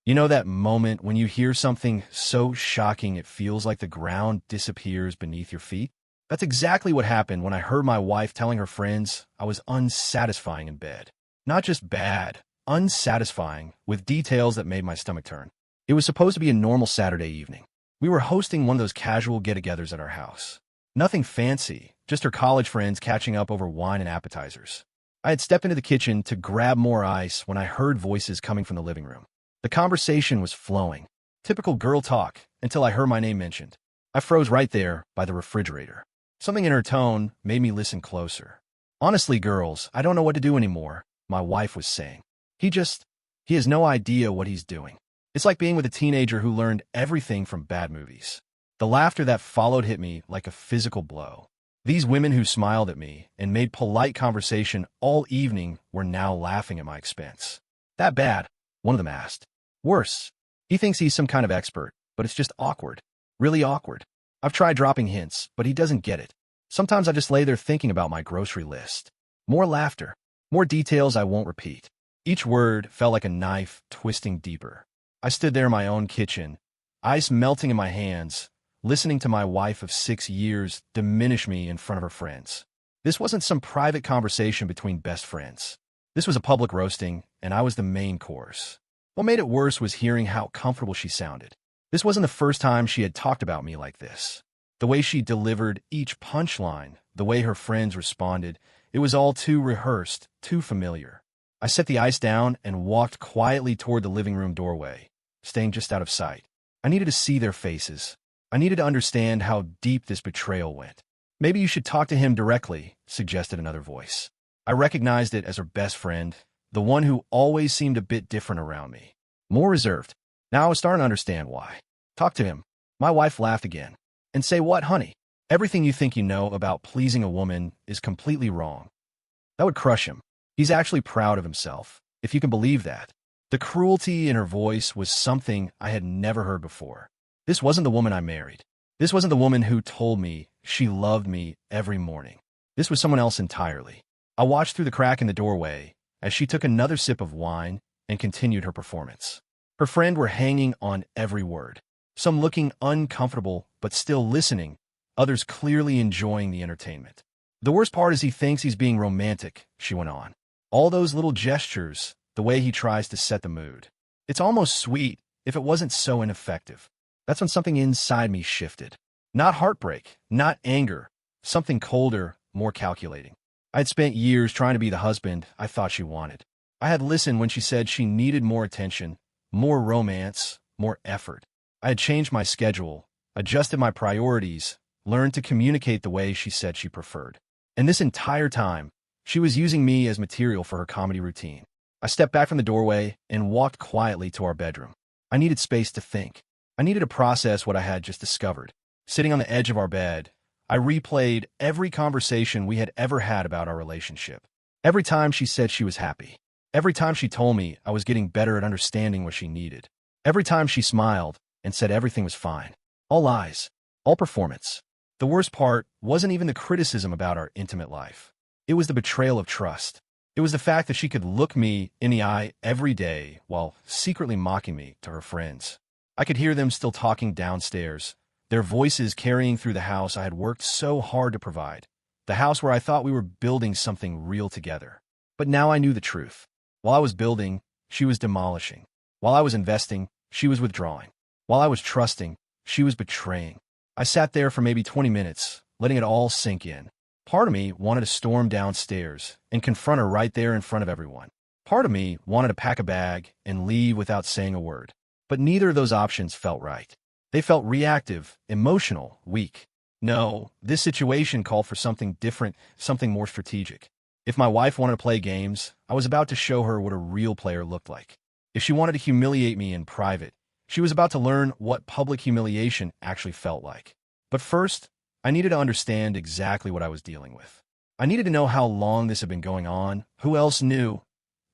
You know that moment when you hear something so shocking it feels like the ground disappears beneath your feet? That's exactly what happened when I heard my wife telling her friends I was unsatisfying in bed. Not just bad, unsatisfying, with details that made my stomach turn. It was supposed to be a normal Saturday evening. We were hosting one of those casual get-togethers at our house. Nothing fancy, just her college friends catching up over wine and appetizers. I had stepped into the kitchen to grab more ice when I heard voices coming from the living room. The conversation was flowing. Typical girl talk, until I heard my name mentioned. I froze right there by the refrigerator. Something in her tone made me listen closer. "Honestly, girls, I don't know what to do anymore," my wife was saying. He has no idea what he's doing. It's like being with a teenager who learned everything from bad movies." The laughter that followed hit me like a physical blow. These women who smiled at me and made polite conversation all evening were now laughing at my expense. "That bad?" one of them asked. "Worse. He thinks he's some kind of expert, but it's just awkward. Really awkward. I've tried dropping hints, but he doesn't get it. Sometimes I just lay there thinking about my grocery list." More laughter. More details I won't repeat. Each word felt like a knife twisting deeper. I stood there in my own kitchen, ice melting in my hands, listening to my wife of 6 years diminish me in front of her friends. This wasn't some private conversation between best friends. This was a public roasting, and I was the main course. What made it worse was hearing how comfortable she sounded. This wasn't the first time she had talked about me like this. The way she delivered each punchline, the way her friends responded, it was all too rehearsed, too familiar. I set the ice down and walked quietly toward the living room doorway, staying just out of sight. I needed to see their faces. I needed to understand how deep this betrayal went. "Maybe you should talk to him directly," suggested another voice. I recognized it as her best friend, the one who always seemed a bit different around me. More reserved. Now I was starting to understand why. "Talk to him." My wife laughed again. "And say what, honey? Everything you think you know about pleasing a woman is completely wrong." That would crush him. He's actually proud of himself, if you can believe that. The cruelty in her voice was something I had never heard before. This wasn't the woman I married. This wasn't the woman who told me she loved me every morning. This was someone else entirely. I watched through the crack in the doorway as she took another sip of wine and continued her performance. Her friend were hanging on every word, some looking uncomfortable but still listening, others clearly enjoying the entertainment. "The worst part is he thinks he's being romantic," she went on. "All those little gestures, the way he tries to set the mood. It's almost sweet if it wasn't so ineffective." That's when something inside me shifted. Not heartbreak, not anger, something colder, more calculating. I had spent years trying to be the husband I thought she wanted. I had listened when she said she needed more attention, more romance, more effort. I had changed my schedule, adjusted my priorities, learned to communicate the way she said she preferred. And this entire time, she was using me as material for her comedy routine. I stepped back from the doorway and walked quietly to our bedroom. I needed space to think. I needed to process what I had just discovered. Sitting on the edge of our bed, I replayed every conversation we had ever had about our relationship. Every time she said she was happy. Every time she told me I was getting better at understanding what she needed. Every time she smiled and said everything was fine. All lies. All performance. The worst part wasn't even the criticism about our intimate life. It was the betrayal of trust. It was the fact that she could look me in the eye every day while secretly mocking me to her friends. I could hear them still talking downstairs, their voices carrying through the house I had worked so hard to provide, the house where I thought we were building something real together. But now I knew the truth. While I was building, she was demolishing. While I was investing, she was withdrawing. While I was trusting, she was betraying. I sat there for maybe 20 minutes, letting it all sink in. Part of me wanted to storm downstairs and confront her right there in front of everyone. Part of me wanted to pack a bag and leave without saying a word. But neither of those options felt right. They felt reactive, emotional, weak. No, this situation called for something different, something more strategic. If my wife wanted to play games, I was about to show her what a real player looked like. If she wanted to humiliate me in private, she was about to learn what public humiliation actually felt like. But first, I needed to understand exactly what I was dealing with. I needed to know how long this had been going on, who else knew,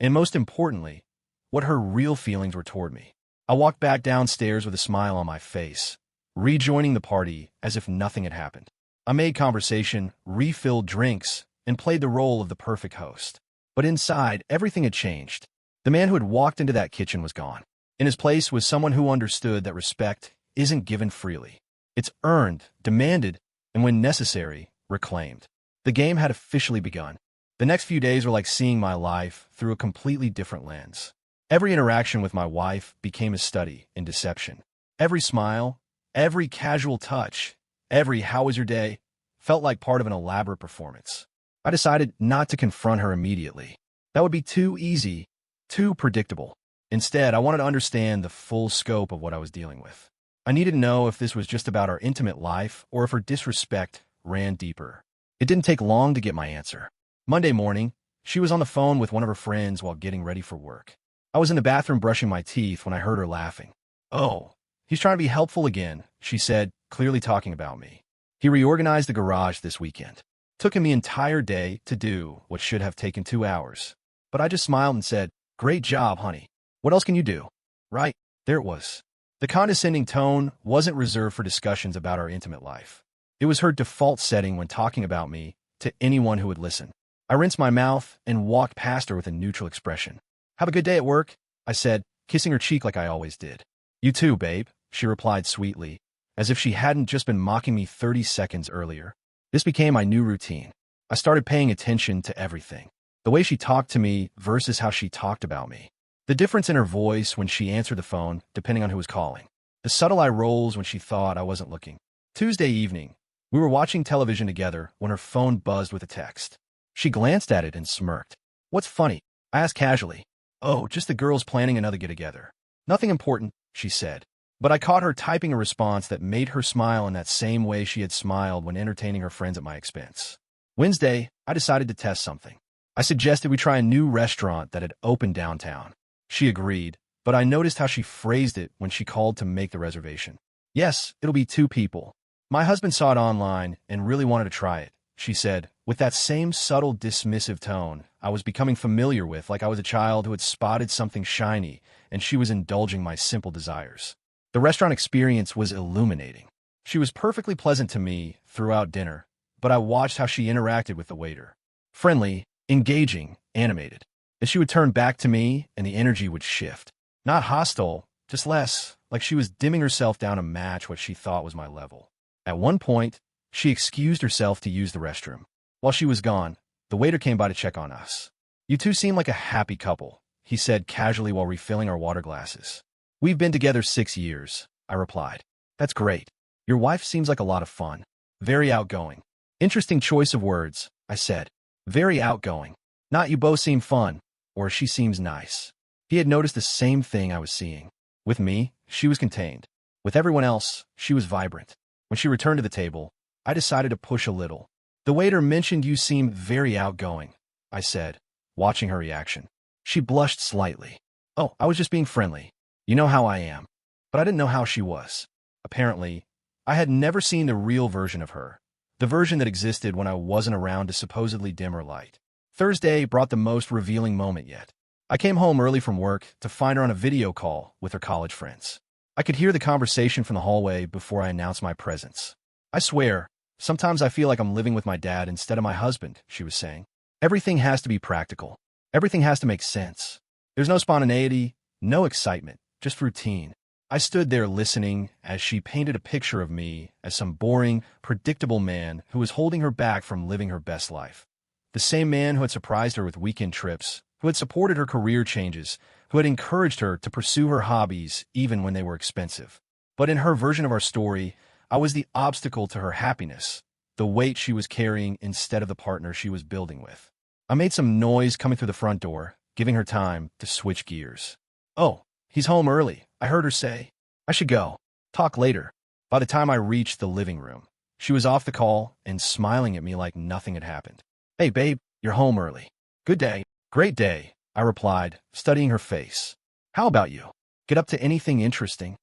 and most importantly, what her real feelings were toward me. I walked back downstairs with a smile on my face, rejoining the party as if nothing had happened. I made conversation, refilled drinks, and played the role of the perfect host. But inside, everything had changed. The man who had walked into that kitchen was gone. In his place was someone who understood that respect isn't given freely. It's earned, demanded, and when necessary, reclaimed. The game had officially begun. The next few days were like seeing my life through a completely different lens. Every interaction with my wife became a study in deception. Every smile, every casual touch, every "how was your day?" felt like part of an elaborate performance. I decided not to confront her immediately. That would be too easy, too predictable. Instead, I wanted to understand the full scope of what I was dealing with. I needed to know if this was just about our intimate life or if her disrespect ran deeper. It didn't take long to get my answer. Monday morning, she was on the phone with one of her friends while getting ready for work. I was in the bathroom brushing my teeth when I heard her laughing. "Oh, he's trying to be helpful again," she said, clearly talking about me. "He reorganized the garage this weekend. Took him the entire day to do what should have taken 2 hours. But I just smiled and said, 'Great job, honey. What else can you do?' Right, there it was. The condescending tone wasn't reserved for discussions about our intimate life. It was her default setting when talking about me to anyone who would listen. I rinsed my mouth and walked past her with a neutral expression. "Have a good day at work," I said, kissing her cheek like I always did. "You too, babe," she replied sweetly, as if she hadn't just been mocking me 30 seconds earlier. This became my new routine. I started paying attention to everything. The way she talked to me versus how she talked about me. The difference in her voice when she answered the phone, depending on who was calling. The subtle eye rolls when she thought I wasn't looking. Tuesday evening, we were watching television together when her phone buzzed with a text. She glanced at it and smirked. "What's funny?" I asked casually. "Oh, just the girls planning another get-together. Nothing important," she said. But I caught her typing a response that made her smile in that same way she had smiled when entertaining her friends at my expense. Wednesday, I decided to test something. I suggested we try a new restaurant that had opened downtown. She agreed, but I noticed how she phrased it when she called to make the reservation. "Yes, it'll be 2 people. My husband saw it online and really wanted to try it," she said, with that same subtle dismissive tone I was becoming familiar with, like I was a child who had spotted something shiny and she was indulging my simple desires. The restaurant experience was illuminating. She was perfectly pleasant to me throughout dinner, but I watched how she interacted with the waiter. Friendly, engaging, animated. And she would turn back to me and the energy would shift. Not hostile, just less, like she was dimming herself down to match what she thought was my level. At one point, she excused herself to use the restroom. While she was gone, the waiter came by to check on us. "You two seem like a happy couple," he said casually while refilling our water glasses. "We've been together 6 years," I replied. "That's great. Your wife seems like a lot of fun. Very outgoing." "Interesting choice of words," I said. "Very outgoing. Not you both seem fun, or she seems nice." He had noticed the same thing I was seeing. With me, she was contained. With everyone else, she was vibrant. When she returned to the table, I decided to push a little. "The waiter mentioned you seem very outgoing," I said, watching her reaction. She blushed slightly. "Oh, I was just being friendly. You know how I am." But I didn't know how she was. Apparently, I had never seen the real version of her, the version that existed when I wasn't around to supposedly dim her light. Thursday brought the most revealing moment yet. I came home early from work to find her on a video call with her college friends. I could hear the conversation from the hallway before I announced my presence. "I swear, sometimes I feel like I'm living with my dad instead of my husband," she was saying. "Everything has to be practical. Everything has to make sense. There's no spontaneity, no excitement, just routine." I stood there listening as she painted a picture of me as some boring, predictable man who was holding her back from living her best life. The same man who had surprised her with weekend trips, who had supported her career changes, who had encouraged her to pursue her hobbies even when they were expensive. But in her version of our story, I was the obstacle to her happiness, the weight she was carrying instead of the partner she was building with. I made some noise coming through the front door, giving her time to switch gears. "Oh, he's home early," I heard her say. "I should go. Talk later." By the time I reached the living room, she was off the call and smiling at me like nothing had happened. "Hey, babe, you're home early. Good day." "Great day," I replied, studying her face. "How about you? Get up to anything interesting?"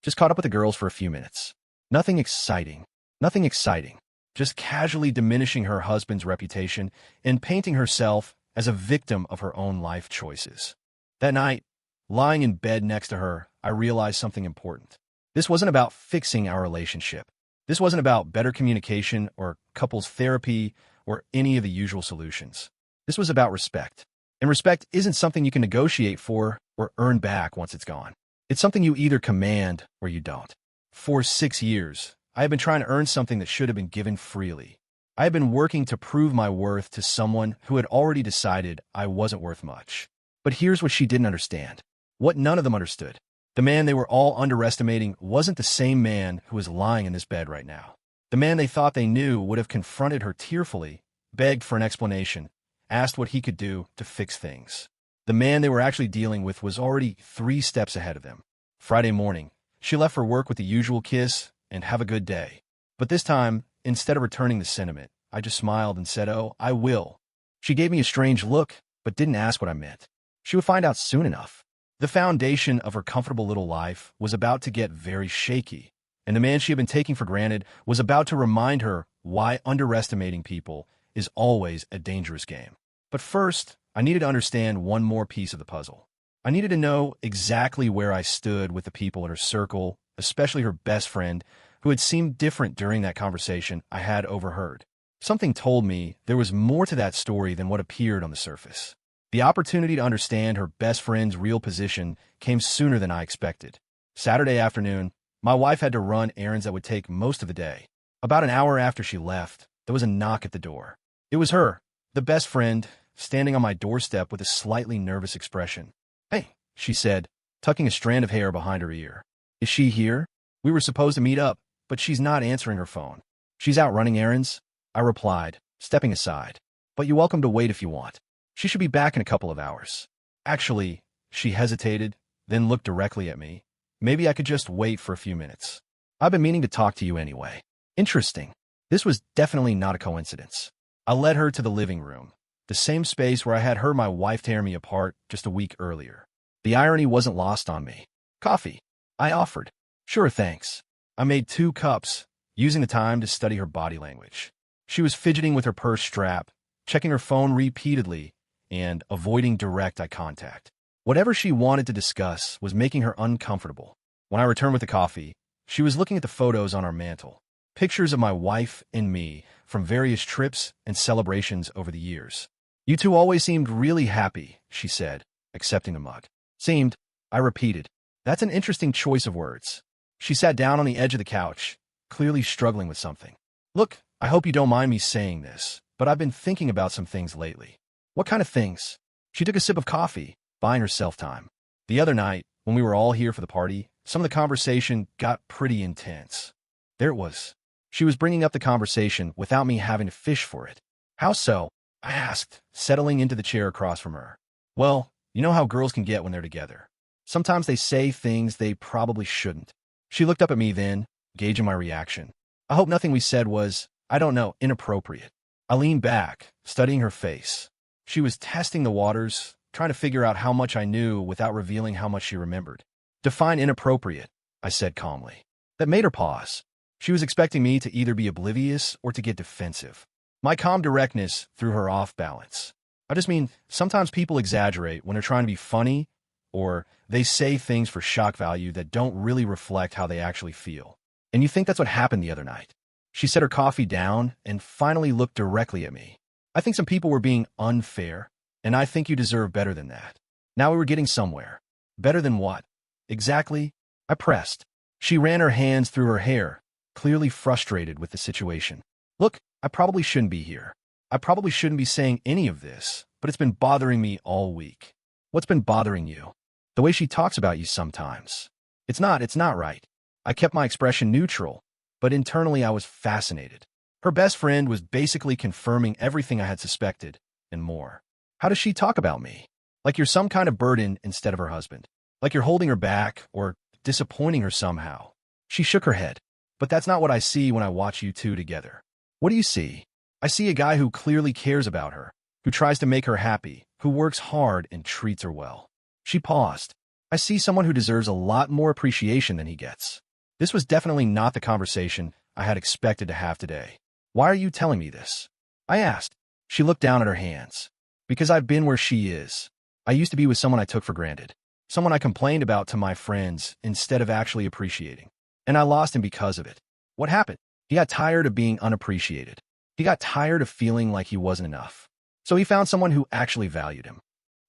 "Just caught up with the girls for a few minutes." Nothing exciting. Nothing exciting. Just casually diminishing her husband's reputation and painting herself as a victim of her own life choices. That night, lying in bed next to her, I realized something important. This wasn't about fixing our relationship. This wasn't about better communication or couples therapy or any of the usual solutions. This was about respect. And respect isn't something you can negotiate for or earn back once it's gone. It's something you either command or you don't. For 6 years, I have been trying to earn something that should have been given freely. I have been working to prove my worth to someone who had already decided I wasn't worth much. But here's what she didn't understand. What none of them understood. The man they were all underestimating wasn't the same man who was lying in this bed right now. The man they thought they knew would have confronted her tearfully, begged for an explanation, asked what he could do to fix things. The man they were actually dealing with was already 3 steps ahead of them. Friday morning, she left for work with the usual kiss and have a good day. But this time, instead of returning the sentiment, I just smiled and said, "Oh, I will." She gave me a strange look, but didn't ask what I meant. She would find out soon enough. The foundation of her comfortable little life was about to get very shaky, and the man she had been taking for granted was about to remind her why underestimating people is always a dangerous game. But first, I needed to understand one more piece of the puzzle. I needed to know exactly where I stood with the people in her circle, especially her best friend, who had seemed different during that conversation I had overheard. Something told me there was more to that story than what appeared on the surface. The opportunity to understand her best friend's real position came sooner than I expected. Saturday afternoon, my wife had to run errands that would take most of the day. About an hour after she left, there was a knock at the door. It was her, the best friend, standing on my doorstep with a slightly nervous expression. "Hey," she said, tucking a strand of hair behind her ear. "Is she here? We were supposed to meet up, but she's not answering her phone." "She's out running errands," I replied, stepping aside. "But you're welcome to wait if you want. She should be back in a couple of hours." Actually, she hesitated, then looked directly at me. "Maybe I could just wait for a few minutes. I've been meaning to talk to you anyway." Interesting. This was definitely not a coincidence. I led her to the living room, the same space where I had heard my wife tear me apart just a week earlier. The irony wasn't lost on me. "Coffee," I offered. "Sure, thanks." I made 2 cups, using the time to study her body language. She was fidgeting with her purse strap, checking her phone repeatedly, and avoiding direct eye contact. Whatever she wanted to discuss was making her uncomfortable. When I returned with the coffee, she was looking at the photos on our mantel, pictures of my wife and me from various trips and celebrations over the years. "You two always seemed really happy," she said, accepting the mug. "Seemed," I repeated. "That's an interesting choice of words." She sat down on the edge of the couch, clearly struggling with something. "Look, I hope you don't mind me saying this, but I've been thinking about some things lately." "What kind of things?" She took a sip of coffee, buying herself time. "The other night, when we were all here for the party, some of the conversation got pretty intense." There it was. She was bringing up the conversation without me having to fish for it. "How so?" I asked, settling into the chair across from her. "Well, you know how girls can get when they're together. Sometimes they say things they probably shouldn't." She looked up at me then, gauging my reaction. I hope nothing we said was, I don't know, inappropriate. I leaned back, studying her face. She was testing the waters, trying to figure out how much I knew without revealing how much she remembered. "Define inappropriate," I said calmly. That made her pause. She was expecting me to either be oblivious or to get defensive. My calm directness threw her off balance. "I just mean, sometimes people exaggerate when they're trying to be funny, or they say things for shock value that don't really reflect how they actually feel. And you think that's what happened the other night?" She set her coffee down and finally looked directly at me. "I think some people were being unfair, and I think you deserve better than that." Now we were getting somewhere. Better than what? Exactly? I pressed. She ran her hands through her hair, clearly frustrated with the situation. "Look, I probably shouldn't be here. I probably shouldn't be saying any of this, but it's been bothering me all week." "What's been bothering you?" "The way she talks about you sometimes. It's not right." I kept my expression neutral, but internally I was fascinated. Her best friend was basically confirming everything I had suspected, and more. "How does she talk about me? Like you're some kind of burden instead of her husband. Like you're holding her back or disappointing her somehow." She shook her head. "But that's not what I see when I watch you two together." "What do you see?" "I see a guy who clearly cares about her, who tries to make her happy, who works hard and treats her well." She paused. "I see someone who deserves a lot more appreciation than he gets." This was definitely not the conversation I had expected to have today. "Why are you telling me this?" I asked. She looked down at her hands. "Because I've been where she is. I used to be with someone I took for granted. Someone I complained about to my friends instead of actually appreciating. And I lost him because of it." "What happened?" "He got tired of being unappreciated. He got tired of feeling like he wasn't enough. So he found someone who actually valued him."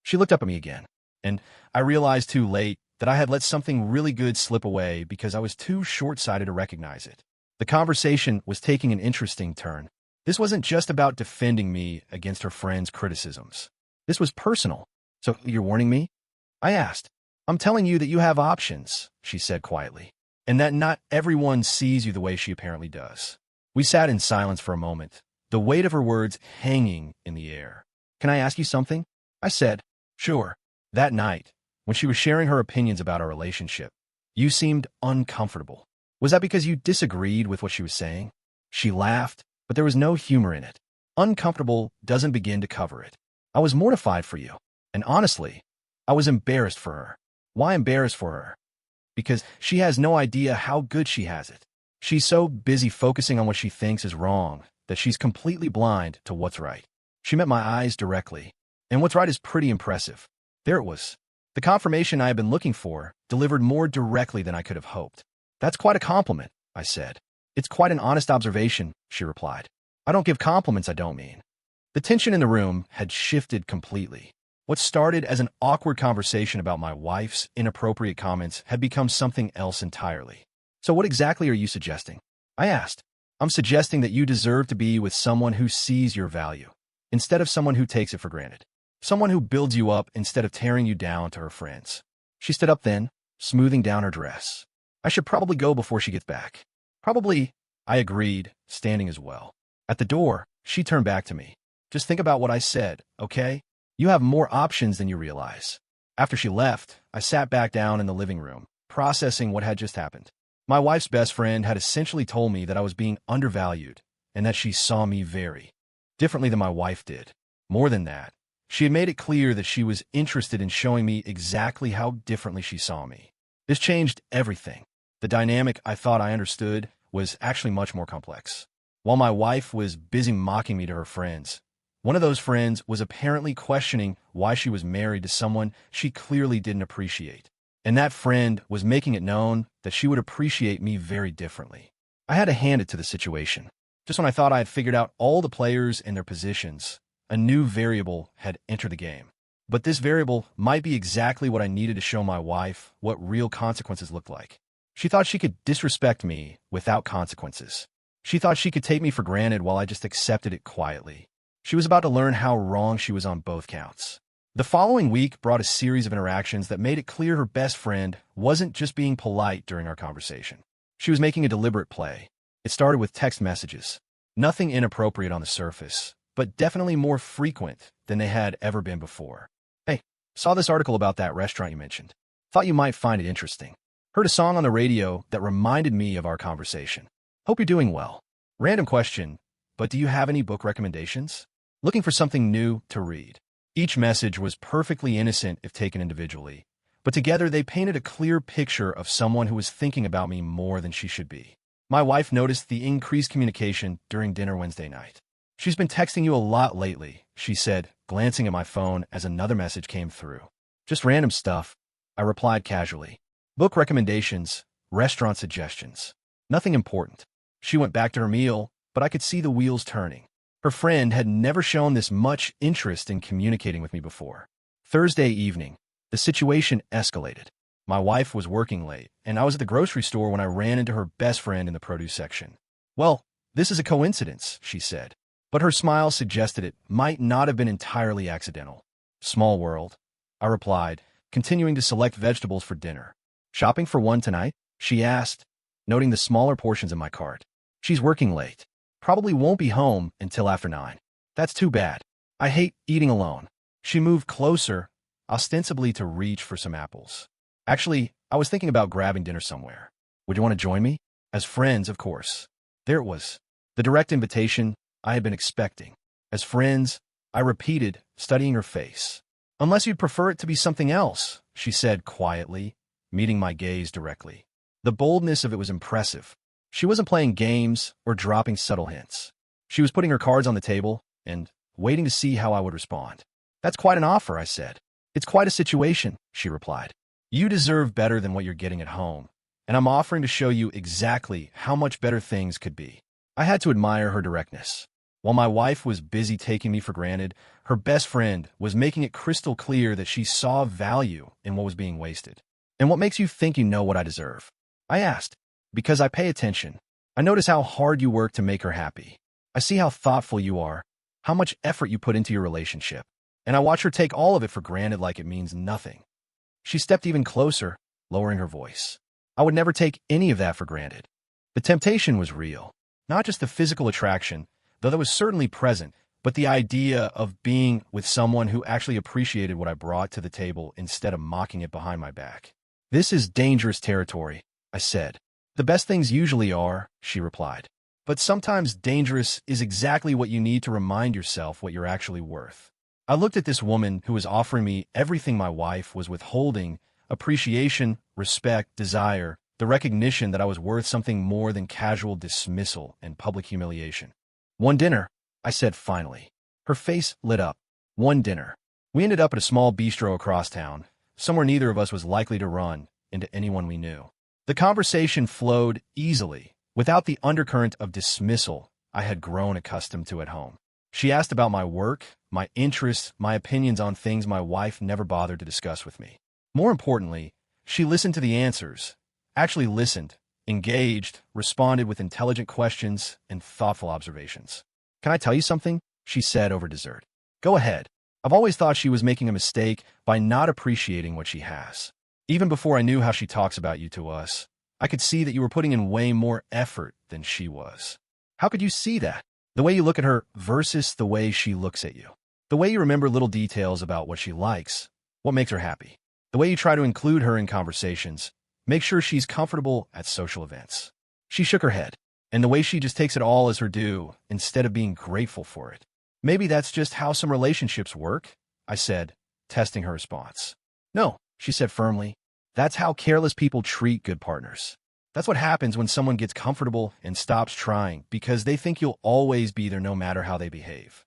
She looked up at me again. And I realized too late that I had let something really good slip away because I was too short-sighted to recognize it. The conversation was taking an interesting turn. This wasn't just about defending me against her friend's criticisms. This was personal. "So you're warning me?" I asked. "I'm telling you that you have options," she said quietly, "and that not everyone sees you the way she apparently does." We sat in silence for a moment, the weight of her words hanging in the air. "Can I ask you something?" I said. "Sure." That night, when she was sharing her opinions about our relationship, you seemed uncomfortable. Was that because you disagreed with what she was saying? She laughed, but there was no humor in it. Uncomfortable doesn't begin to cover it. I was mortified for you, and honestly, I was embarrassed for her. Why embarrassed for her? Because she has no idea how good she has it. She's so busy focusing on what she thinks is wrong that she's completely blind to what's right. She met my eyes directly, and what's right is pretty impressive. There it was. The confirmation I had been looking for delivered more directly than I could have hoped. "That's quite a compliment," I said. "It's quite an honest observation," she replied. "I don't give compliments I don't mean." The tension in the room had shifted completely. What started as an awkward conversation about my wife's inappropriate comments had become something else entirely. "So what exactly are you suggesting?" I asked. "I'm suggesting that you deserve to be with someone who sees your value, instead of someone who takes it for granted. Someone who builds you up instead of tearing you down to her friends." She stood up then, smoothing down her dress. "I should probably go before she gets back." "Probably," I agreed, standing as well. At the door, she turned back to me. "Just think about what I said, okay? You have more options than you realize." After she left, I sat back down in the living room, processing what had just happened. My wife's best friend had essentially told me that I was being undervalued and that she saw me very differently than my wife did. More than that, she had made it clear that she was interested in showing me exactly how differently she saw me. This changed everything. The dynamic I thought I understood was actually much more complex. While my wife was busy mocking me to her friends, one of those friends was apparently questioning why she was married to someone she clearly didn't appreciate. And that friend was making it known that she would appreciate me very differently. I had to hand it to the situation. Just when I thought I had figured out all the players and their positions, a new variable had entered the game. But this variable might be exactly what I needed to show my wife what real consequences looked like. She thought she could disrespect me without consequences. She thought she could take me for granted while I just accepted it quietly. She was about to learn how wrong she was on both counts. The following week brought a series of interactions that made it clear her best friend wasn't just being polite during our conversation. She was making a deliberate play. It started with text messages. Nothing inappropriate on the surface, but definitely more frequent than they had ever been before. "Hey, saw this article about that restaurant you mentioned. Thought you might find it interesting. Heard a song on the radio that reminded me of our conversation. Hope you're doing well. Random question, but do you have any book recommendations? Looking for something new to read." Each message was perfectly innocent if taken individually, but together they painted a clear picture of someone who was thinking about me more than she should be. My wife noticed the increased communication during dinner Wednesday night. "She's been texting you a lot lately," she said, glancing at my phone as another message came through. "Just random stuff," I replied casually. "Book recommendations, restaurant suggestions. Nothing important." She went back to her meal, but I could see the wheels turning. Her friend had never shown this much interest in communicating with me before. Thursday evening, the situation escalated. My wife was working late, and I was at the grocery store when I ran into her best friend in the produce section. "Well, this is a coincidence," she said, but her smile suggested it might not have been entirely accidental. "Small world," I replied, continuing to select vegetables for dinner. "Shopping for one tonight?" she asked, noting the smaller portions in my cart. "She's working late. Probably won't be home until after 9. "That's too bad. I hate eating alone." She moved closer, ostensibly to reach for some apples. "Actually, I was thinking about grabbing dinner somewhere. Would you want to join me?" "As friends, of course." There it was. The direct invitation I had been expecting. "As friends," I repeated, studying her face. "Unless you'd prefer it to be something else," she said quietly, meeting my gaze directly. The boldness of it was impressive. She wasn't playing games or dropping subtle hints. She was putting her cards on the table and waiting to see how I would respond. "That's quite an offer," I said. "It's quite a situation," she replied. "You deserve better than what you're getting at home, and I'm offering to show you exactly how much better things could be." I had to admire her directness. While my wife was busy taking me for granted, her best friend was making it crystal clear that she saw value in what was being wasted. And what makes you think you know what I deserve? I asked. Because I pay attention. I notice how hard you work to make her happy. I see how thoughtful you are, how much effort you put into your relationship. And I watch her take all of it for granted like it means nothing. She stepped even closer, lowering her voice. I would never take any of that for granted. The temptation was real. Not just the physical attraction, though that was certainly present, but the idea of being with someone who actually appreciated what I brought to the table instead of mocking it behind my back. This is dangerous territory, I said. The best things usually are, she replied. But sometimes dangerous is exactly what you need to remind yourself what you're actually worth. I looked at this woman who was offering me everything my wife was withholding: appreciation, respect, desire, the recognition that I was worth something more than casual dismissal and public humiliation. One dinner, I said finally. Her face lit up. One dinner. We ended up at a small bistro across town, somewhere neither of us was likely to run into anyone we knew. The conversation flowed easily, without the undercurrent of dismissal I had grown accustomed to at home. She asked about my work, my interests, my opinions on things my wife never bothered to discuss with me. More importantly, she listened to the answers, actually listened, engaged, responded with intelligent questions and thoughtful observations. Can I tell you something? She said over dessert. Go ahead. I've always thought she was making a mistake by not appreciating what she has. Even before I knew how she talks about you to us, I could see that you were putting in way more effort than she was. How could you see that? The way you look at her versus the way she looks at you. The way you remember little details about what she likes, what makes her happy. The way you try to include her in conversations, make sure she's comfortable at social events. She shook her head, and the way she just takes it all as her due instead of being grateful for it. Maybe that's just how some relationships work, I said, testing her response. No, she said firmly. That's how careless people treat good partners. That's what happens when someone gets comfortable and stops trying because they think you'll always be there no matter how they behave.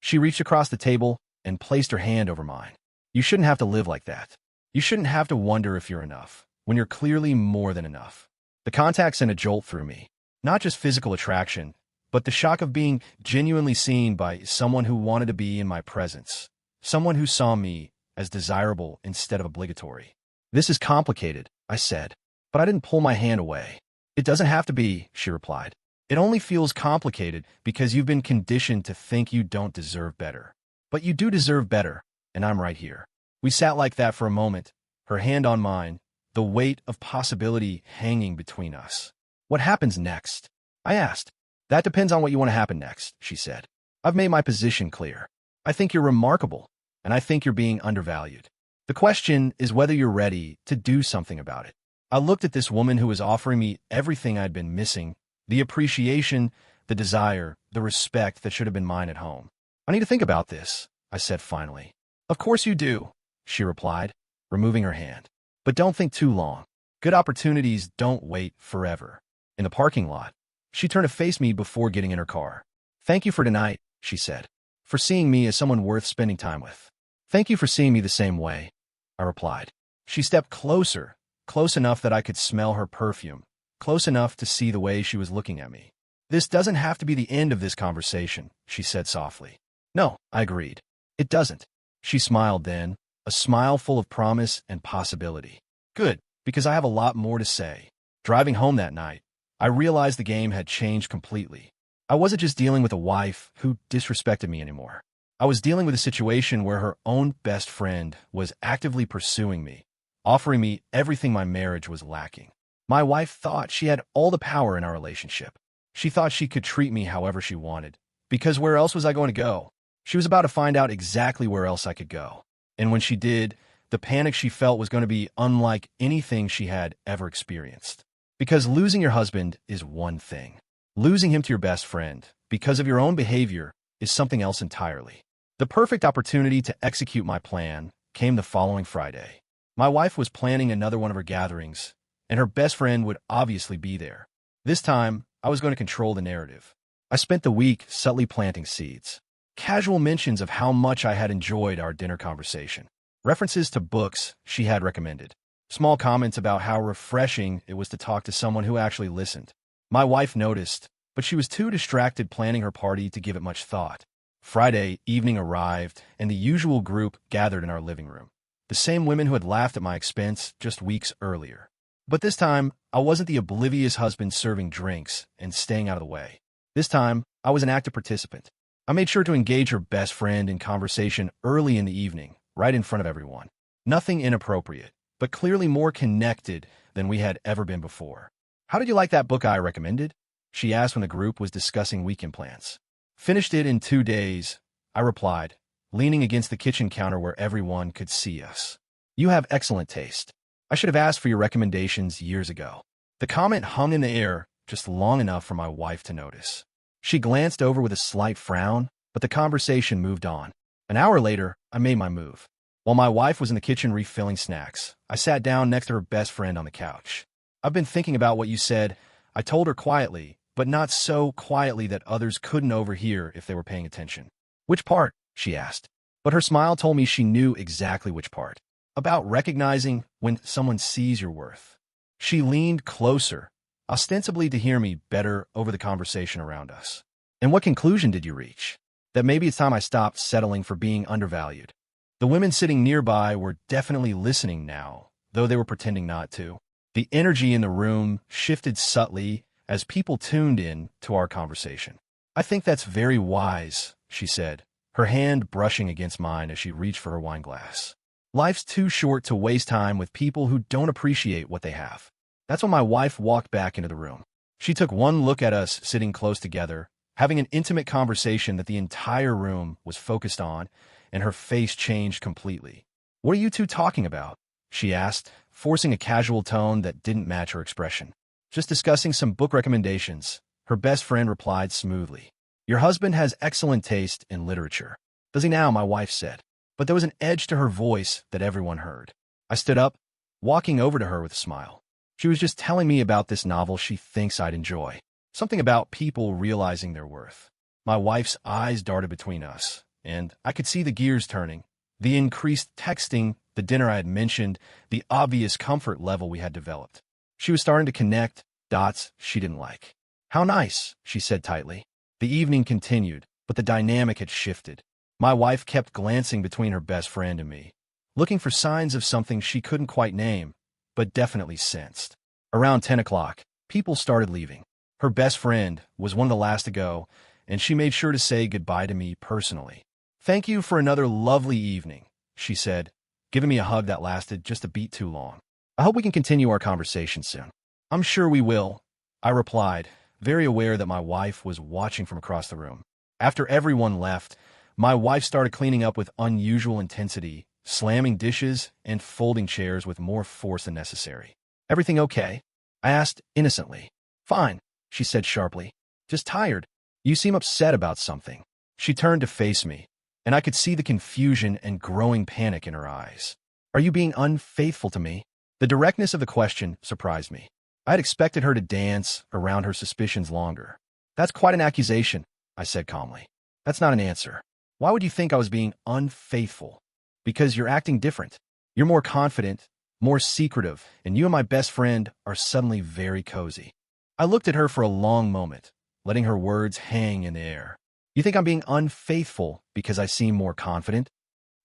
She reached across the table and placed her hand over mine. You shouldn't have to live like that. You shouldn't have to wonder if you're enough, when you're clearly more than enough. The contact sent a jolt through me. Not just physical attraction, but the shock of being genuinely seen by someone who wanted to be in my presence. Someone who saw me as desirable instead of obligatory. This is complicated, I said, but I didn't pull my hand away. It doesn't have to be, she replied. It only feels complicated because you've been conditioned to think you don't deserve better. But you do deserve better, and I'm right here. We sat like that for a moment, her hand on mine, the weight of possibility hanging between us. What happens next? I asked. That depends on what you want to happen next, she said. I've made my position clear. I think you're remarkable, and I think you're being undervalued. The question is whether you're ready to do something about it. I looked at this woman who was offering me everything I'd been missing, the appreciation, the desire, the respect that should have been mine at home. I need to think about this, I said finally. Of course you do, she replied, removing her hand. But don't think too long. Good opportunities don't wait forever. In the parking lot, she turned to face me before getting in her car. Thank you for tonight, she said, for seeing me as someone worth spending time with. Thank you for seeing me the same way, I replied. She stepped closer, close enough that I could smell her perfume, close enough to see the way she was looking at me. This doesn't have to be the end of this conversation, she said softly. No, I agreed. It doesn't. She smiled then, a smile full of promise and possibility. Good, because I have a lot more to say. Driving home that night, I realized the game had changed completely. I wasn't just dealing with a wife who disrespected me anymore. I was dealing with a situation where her own best friend was actively pursuing me, offering me everything my marriage was lacking. My wife thought she had all the power in our relationship. She thought she could treat me however she wanted, because where else was I going to go? She was about to find out exactly where else I could go. And when she did, the panic she felt was going to be unlike anything she had ever experienced. Because losing your husband is one thing. Losing him to your best friend, because of your own behavior, is something else entirely. The perfect opportunity to execute my plan came the following Friday. My wife was planning another one of her gatherings, and her best friend would obviously be there. This time, I was going to control the narrative. I spent the week subtly planting seeds. Casual mentions of how much I had enjoyed our dinner conversation. References to books she had recommended. Small comments about how refreshing it was to talk to someone who actually listened. My wife noticed, but she was too distracted planning her party to give it much thought. Friday evening arrived, and the usual group gathered in our living room. the same women who had laughed at my expense just weeks earlier. But this time, I wasn't the oblivious husband serving drinks and staying out of the way. This time, I was an active participant. I made sure to engage her best friend in conversation early in the evening, right in front of everyone. Nothing inappropriate, but clearly more connected than we had ever been before. "How did you like that book I recommended?" she asked when the group was discussing weekend plans. "Finished it in 2 days," I replied, leaning against the kitchen counter where everyone could see us. "You have excellent taste. I should have asked for your recommendations years ago." The comment hung in the air just long enough for my wife to notice. She glanced over with a slight frown, but the conversation moved on. An hour later, I made my move. While my wife was in the kitchen refilling snacks, I sat down next to her best friend on the couch. "I've been thinking about what you said," I told her quietly, but not so quietly that others couldn't overhear if they were paying attention. "Which part?" she asked. But her smile told me she knew exactly which part. "About recognizing when someone sees your worth." She leaned closer, ostensibly to hear me better over the conversation around us. "And what conclusion did you reach?" "That maybe it's time I stopped settling for being undervalued." The women sitting nearby were definitely listening now, though they were pretending not to. The energy in the room shifted subtly as people tuned in to our conversation. "I think that's very wise," she said, her hand brushing against mine as she reached for her wine glass. "Life's too short to waste time with people who don't appreciate what they have." That's when my wife walked back into the room. She took one look at us sitting close together, having an intimate conversation that the entire room was focused on, and her face changed completely. "What are you two talking about?" she asked, forcing a casual tone that didn't match her expression. "Just discussing some book recommendations," her best friend replied smoothly. "Your husband has excellent taste in literature." "Does he now?" my wife said. But there was an edge to her voice that everyone heard. I stood up, walking over to her with a smile. She was just telling me about this novel she thinks I'd enjoy. Something about people realizing their worth. My wife's eyes darted between us, and I could see the gears turning. The increased texting, the dinner I had mentioned, the obvious comfort level we had developed. She was starting to connect dots she didn't like. "How nice," she said tightly. The evening continued, but the dynamic had shifted. My wife kept glancing between her best friend and me, looking for signs of something she couldn't quite name, but definitely sensed. Around 10 o'clock, people started leaving. Her best friend was one of the last to go, and she made sure to say goodbye to me personally. "Thank you for another lovely evening," she said, giving me a hug that lasted just a beat too long. "I hope we can continue our conversation soon." "I'm sure we will," I replied, very aware that my wife was watching from across the room. After everyone left, my wife started cleaning up with unusual intensity, slamming dishes and folding chairs with more force than necessary. "Everything okay?" I asked innocently. "Fine," she said sharply. "Just tired. You seem upset about something." She turned to face me, and I could see the confusion and growing panic in her eyes. "Are you being unfaithful to me?" The directness of the question surprised me. I had expected her to dance around her suspicions longer. "That's quite an accusation," I said calmly. "That's not an answer. Why would you think I was being unfaithful?" "Because you're acting different. You're more confident, more secretive, and you and my best friend are suddenly very cozy." I looked at her for a long moment, letting her words hang in the air. "You think I'm being unfaithful because I seem more confident?"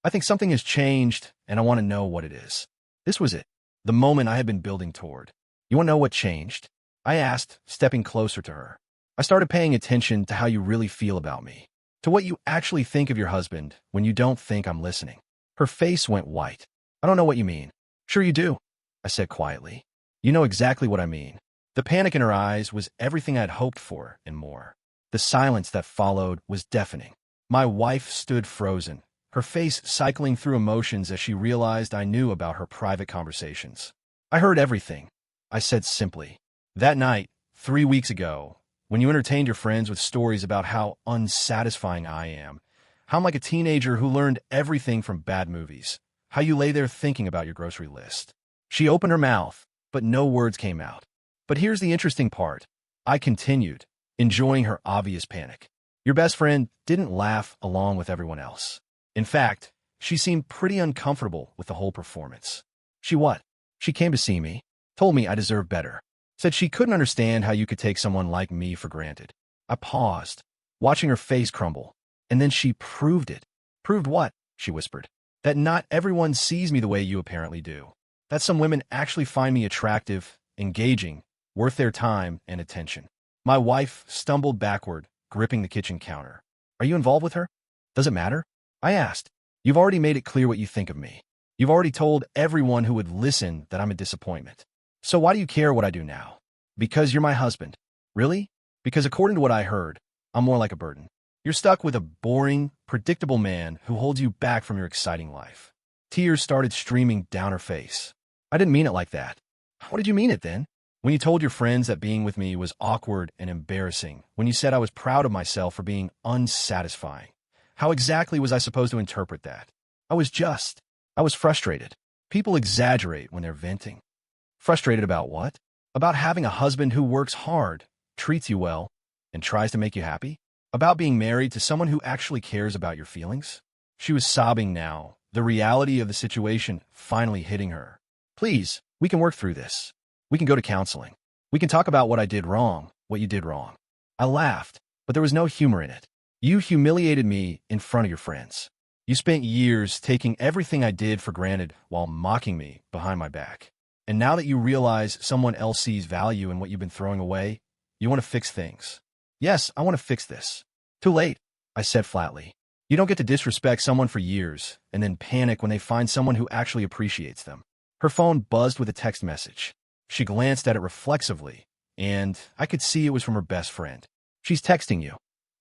"I think something has changed, and I want to know what it is." This was it, the moment I had been building toward. "You want to know what changed?" I asked, stepping closer to her. "I started paying attention to how you really feel about me, to what you actually think of your husband when you don't think I'm listening." Her face went white. "I don't know what you mean." "Sure you do," I said quietly. "You know exactly what I mean." The panic in her eyes was everything I had hoped for and more. The silence that followed was deafening. My wife stood frozen, her face cycling through emotions as she realized I knew about her private conversations. "I heard everything," I said simply. "That night, 3 weeks ago, when you entertained your friends with stories about how unsatisfying I am, how I'm like a teenager who learned everything from bad movies, how you lay there thinking about your grocery list." She opened her mouth, but no words came out. "But here's the interesting part," I continued, enjoying her obvious panic. "Your best friend didn't laugh along with everyone else. In fact, she seemed pretty uncomfortable with the whole performance." "She what?" "She came to see me, told me I deserved better, said she couldn't understand how you could take someone like me for granted." I paused, watching her face crumble, and then she proved it. "Proved what?" she whispered. That not everyone sees me the way you apparently do. That some women actually find me attractive, engaging, worth their time and attention. My wife stumbled backward, gripping the kitchen counter. Are you involved with her? Does it matter? I asked. You've already made it clear what you think of me. You've already told everyone who would listen that I'm a disappointment. So why do you care what I do now? Because you're my husband. Really? Because according to what I heard, I'm more like a burden. You're stuck with a boring, predictable man who holds you back from your exciting life. Tears started streaming down her face. I didn't mean it like that. What did you mean it then? When you told your friends that being with me was awkward and embarrassing, when you said I was proud of myself for being unsatisfying, how exactly was I supposed to interpret that? I was frustrated. People exaggerate when they're venting. Frustrated about what? About having a husband who works hard, treats you well, and tries to make you happy? About being married to someone who actually cares about your feelings? She was sobbing now, the reality of the situation finally hitting her. Please, we can work through this. We can go to counseling. We can talk about what I did wrong, what you did wrong. I laughed, but there was no humor in it. You humiliated me in front of your friends. You spent years taking everything I did for granted while mocking me behind my back. And now that you realize someone else sees value in what you've been throwing away, you want to fix things. Yes, I want to fix this. Too late, I said flatly. You don't get to disrespect someone for years and then panic when they find someone who actually appreciates them. Her phone buzzed with a text message. She glanced at it reflexively, and I could see it was from her best friend. She's texting you,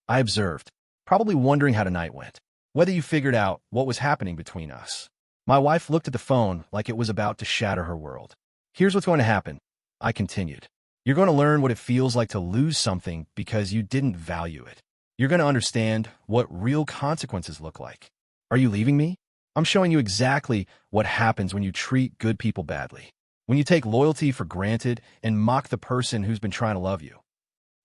I observed, probably wondering how tonight went, whether you figured out what was happening between us. My wife looked at the phone like it was about to shatter her world. Here's what's going to happen, I continued. You're going to learn what it feels like to lose something because you didn't value it. You're going to understand what real consequences look like. Are you leaving me? I'm showing you exactly what happens when you treat good people badly. When you take loyalty for granted and mock the person who's been trying to love you.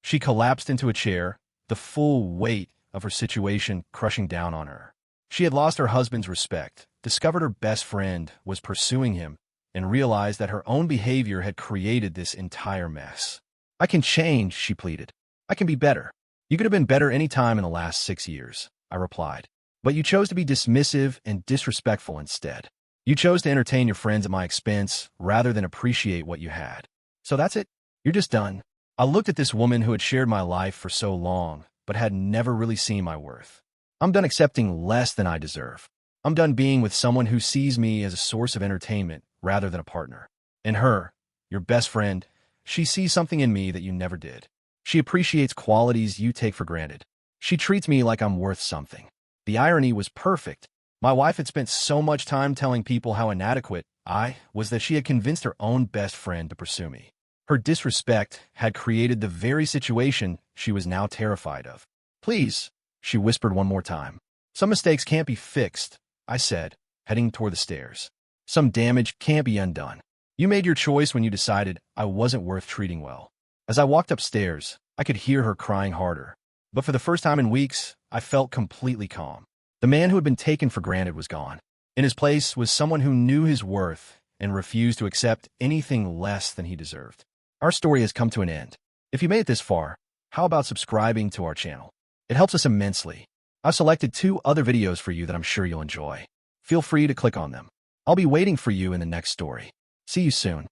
She collapsed into a chair, the full weight of her situation crushing down on her. She had lost her husband's respect, discovered her best friend was pursuing him, and realized that her own behavior had created this entire mess. I can change, she pleaded. I can be better. You could have been better any time in the last 6 years, I replied. But you chose to be dismissive and disrespectful instead. You chose to entertain your friends at my expense rather than appreciate what you had. So that's it? You're just done. I looked at this woman who had shared my life for so long, but had never really seen my worth. I'm done accepting less than I deserve. I'm done being with someone who sees me as a source of entertainment rather than a partner. And her, your best friend, she sees something in me that you never did. She appreciates qualities you take for granted. She treats me like I'm worth something. The irony was perfect. My wife had spent so much time telling people how inadequate I was that she had convinced her own best friend to pursue me. Her disrespect had created the very situation she was now terrified of. Please, she whispered one more time. Some mistakes can't be fixed, I said, heading toward the stairs. Some damage can't be undone. You made your choice when you decided I wasn't worth treating well. As I walked upstairs, I could hear her crying harder. But for the first time in weeks, I felt completely calm. The man who had been taken for granted was gone. In his place was someone who knew his worth and refused to accept anything less than he deserved. Our story has come to an end. If you made it this far, how about subscribing to our channel? It helps us immensely. I've selected 2 other videos for you that I'm sure you'll enjoy. Feel free to click on them. I'll be waiting for you in the next story. See you soon.